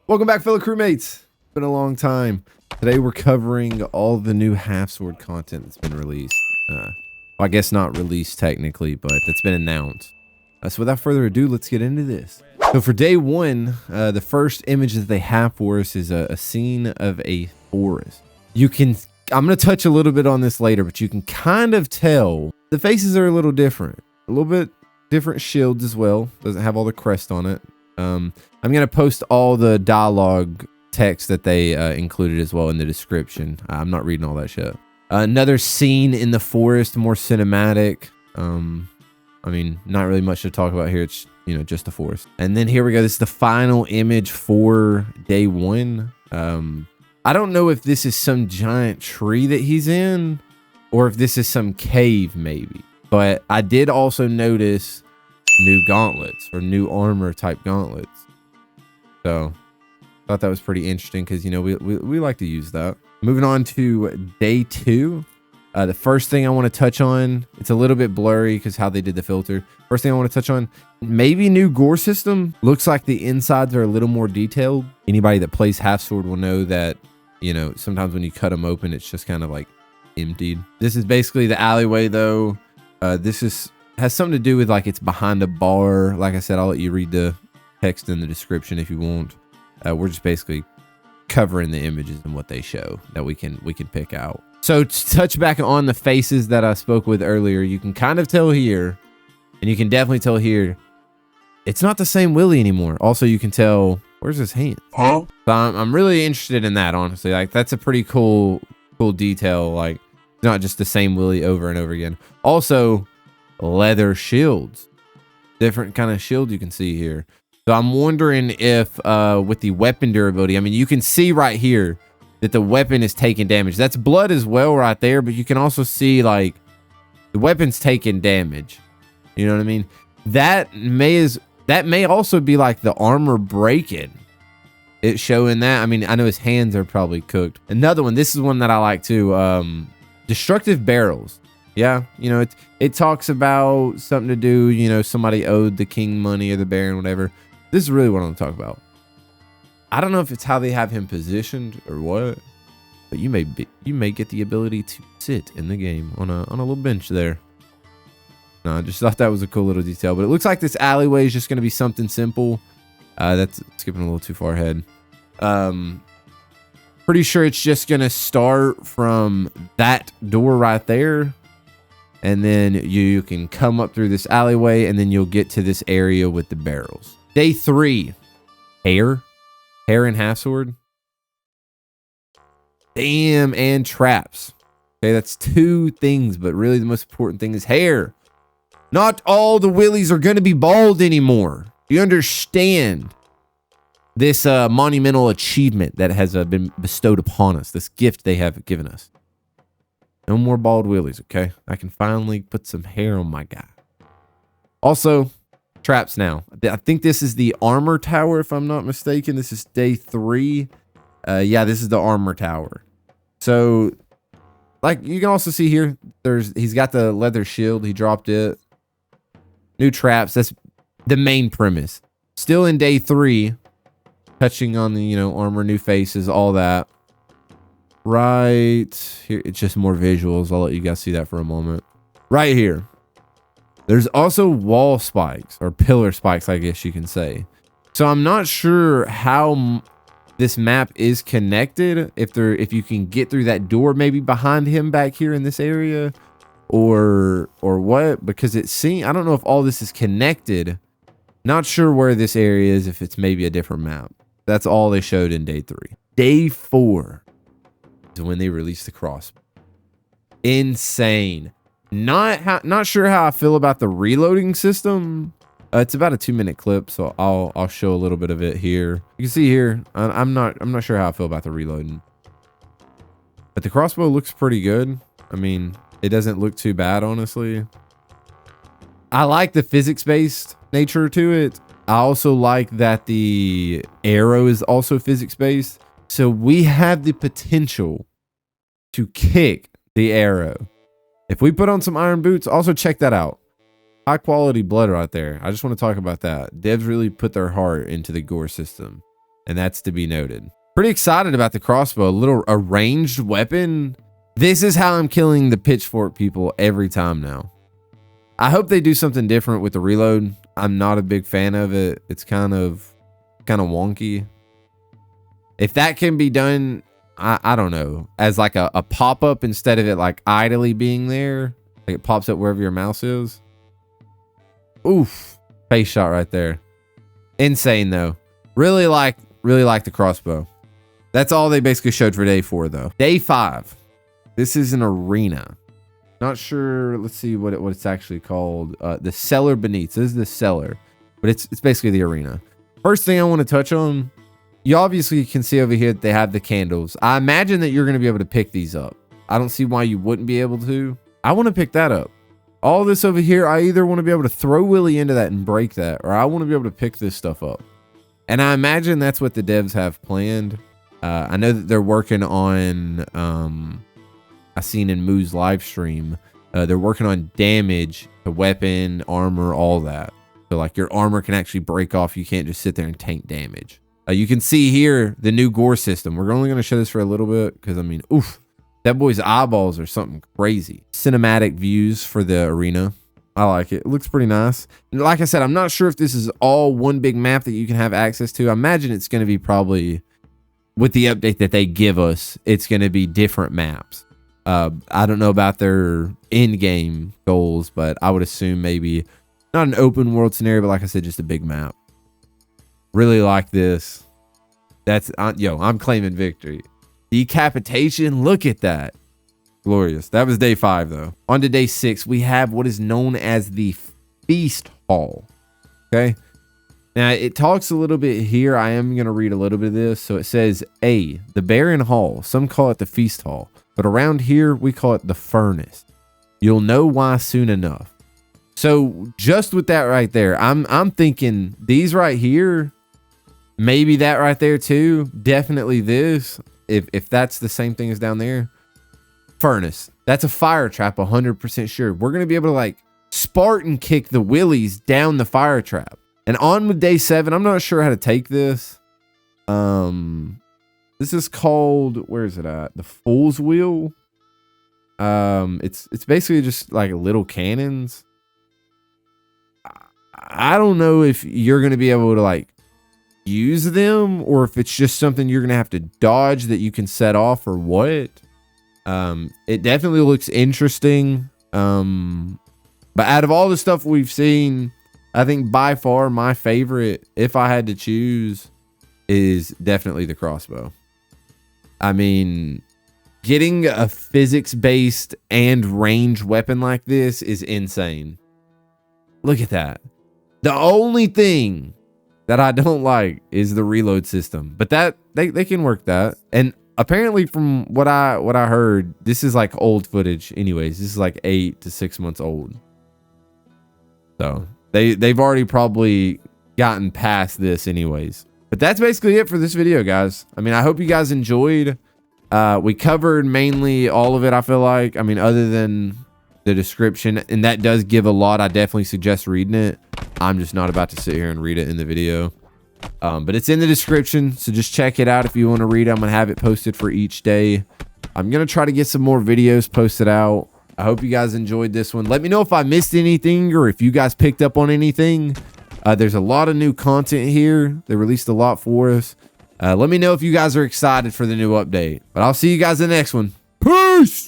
Welcome back, fellow crewmates. It's been a long time. Today we're covering all the new half-sword content that's been released. Well, I guess not released technically, but that's been announced. So without further ado, let's get into this. So for day one, the first image that they have for us is a scene of a forest. I'm going to touch a little bit on this later, but you can kind of tell the faces are a little different. A little bit different shields as well. Doesn't have all the crest on it. I'm going to post all the dialogue text that they included as well in the description. I'm not reading all that shit. Another scene in the forest, more cinematic. I mean, not really much to talk about here. It's, just the forest. And then here we go. This is the final image for day one. I don't know if this is some giant tree that he's in or if this is some cave maybe. But I did also notice new gauntlets or new armor type gauntlets. So I thought that was pretty interesting because, we like to use that. Moving on to day two. The first thing I want to touch on, it's a little bit blurry because how they did the filter. First thing I want to touch on, maybe new gore system. Looks like the insides are a little more detailed. Anybody that plays half sword will know that, sometimes when you cut them open, it's just kind of like emptied. This is basically the alleyway though. This has something to do with like it's behind a bar. Like I said, I'll let you read the text in the description if you want. We're just basically covering the images and what they show that we can pick out. So to touch back on the faces that I spoke with earlier, you can kind of tell here, and you can definitely tell here, it's not the same Willy anymore. Also, you can tell, where's his hand? Huh? So I'm really interested in that, honestly. Like, that's a pretty cool detail. Like, it's not just the same Willy over and over again. Also, leather shields. Different kind of shield you can see here. So I'm wondering if with the weapon durability, I mean, you can see right here that the weapon is taking damage. That's blood as well right there, but you can also see like the weapon's taking damage. You know what I mean? That may also be like the armor breaking. It's showing that. I mean, I know his hands are probably cooked. Another one, this is one that I like too. Destructive barrels. Yeah, it talks about something to do, somebody owed the king money or the baron, whatever. This is really what I'm talking about. I don't know if it's how they have him positioned or what, but you may get the ability to sit in the game on a little bench there. No, I just thought that was a cool little detail, but it looks like this alleyway is just going to be something simple. That's skipping a little too far ahead. Pretty sure it's just going to start from that door right there. And then you can come up through this alleyway and then you'll get to this area with the barrels. Day three, hair and half sword. Damn, and traps. Okay, that's two things, but really the most important thing is hair. Not all the Willies are going to be bald anymore. Do you understand this monumental achievement that has been bestowed upon us, this gift they have given us? No more bald Willies, okay? I can finally put some hair on my guy. Also, traps now. I think this is the armor tower, if I'm not mistaken. This is day three. Yeah, this is the armor tower. So, like, you can also see here, he's got the leather shield. He dropped it. New traps. That's the main premise. Still in day three. Touching on the, armor, new faces, all that. Right here, it's just more visuals. I'll let you guys see that for a moment. Right here, there's also wall spikes or pillar spikes, I guess you can say. So I'm not sure how this map is connected. If you can get through that door, maybe behind him back here in this area, or what? Because I don't know if all this is connected. Not sure where this area is. If it's maybe a different map. That's all they showed in day three. Day four. When they released the crossbow. Insane. Not sure how I feel about the reloading system. It's about a 2-minute clip, so I'll show a little bit of it here. You can see here, I'm not sure how I feel about the reloading. But the crossbow looks pretty good. I mean, it doesn't look too bad, honestly. I like the physics-based nature to it. I also like that the arrow is also physics-based. So we have the potential to kick the arrow. If we put on some iron boots, also check that out. High quality blood right there. I just want to talk about that. Devs really put their heart into the gore system. and that's to be noted. Pretty excited about the crossbow, a ranged weapon. This is how I'm killing the pitchfork people every time now. I hope they do something different with the reload. I'm not a big fan of it. It's kind of wonky. If that can be done, I don't know, as like a pop-up instead of it like idly being there, like it pops up wherever your mouse is. Oof, face shot right there. Insane though. Really like the crossbow. That's all they basically showed for day 4 though. Day 5. This is an arena. Not sure. Let's see what it's actually called. The cellar beneath. This is the cellar, but it's basically the arena. First thing I want to touch on. You obviously can see over here that they have the candles. I imagine that you're going to be able to pick these up. I don't see why you wouldn't be able to. I want to pick that up. All this over here, I either want to be able to throw Willy into that and break that, or I want to be able to pick this stuff up. And I imagine that's what the devs have planned. I know that they're working on, I seen in Moo's live stream, they're working on damage to weapon, armor, all that. So like your armor can actually break off. You can't just sit there and tank damage. You can see here the new gore system. We're only going to show this for a little bit because, I mean, oof, that boy's eyeballs are something crazy. Cinematic views for the arena. I like it. It looks pretty nice. And like I said, I'm not sure if this is all one big map that you can have access to. I imagine it's going to be probably, with the update that they give us, it's going to be different maps. I don't know about their in-game goals, but I would assume maybe not an open world scenario, but like I said, just a big map. Really like this. That's I'm claiming victory. Decapitation. Look at that. Glorious. That was day 5 though. On to day 6, we have what is known as the feast hall. Okay. Now it talks a little bit here. I am going to read a little bit of this. So it says the barren hall. Some call it the feast hall, but around here we call it the furnace. You'll know why soon enough. So just with that right there, I'm thinking these right here. Maybe that right there too. Definitely this. If that's the same thing as down there. Furnace. That's a fire trap, 100% sure. We're going to be able to like Spartan kick the willies down the fire trap. And on with day 7, I'm not sure how to take this. This is called, where is it at? The Fool's Wheel. It's basically just like little cannons. I don't know if you're going to be able to like use them or if it's just something you're gonna have to dodge that you can set off or what. It definitely looks interesting, but out of all the stuff we've seen, I think by far my favorite, if I had to choose, is definitely the crossbow. I mean, getting a physics-based and range weapon like this is insane. Look at that. The only thing that I don't like is the reload system, but that they can work that. And apparently from what I heard, this is like old footage anyways. This is like 8 to 6 months old. So they've already probably gotten past this anyways. But that's basically it for this video, guys. I mean, I hope you guys enjoyed. We covered mainly all of it, I feel like. I mean, other than the description, and that does give a lot. I definitely suggest reading it. I'm just not about to sit here and read it in the video. But it's in the description, so just check it out if you want to read it. I'm going to have it posted for each day. I'm going to try to get some more videos posted out. I hope you guys enjoyed this one. Let me know if I missed anything or if you guys picked up on anything. There's a lot of new content here. They released a lot for us. Let me know if you guys are excited for the new update. But I'll see you guys in the next one. Peace!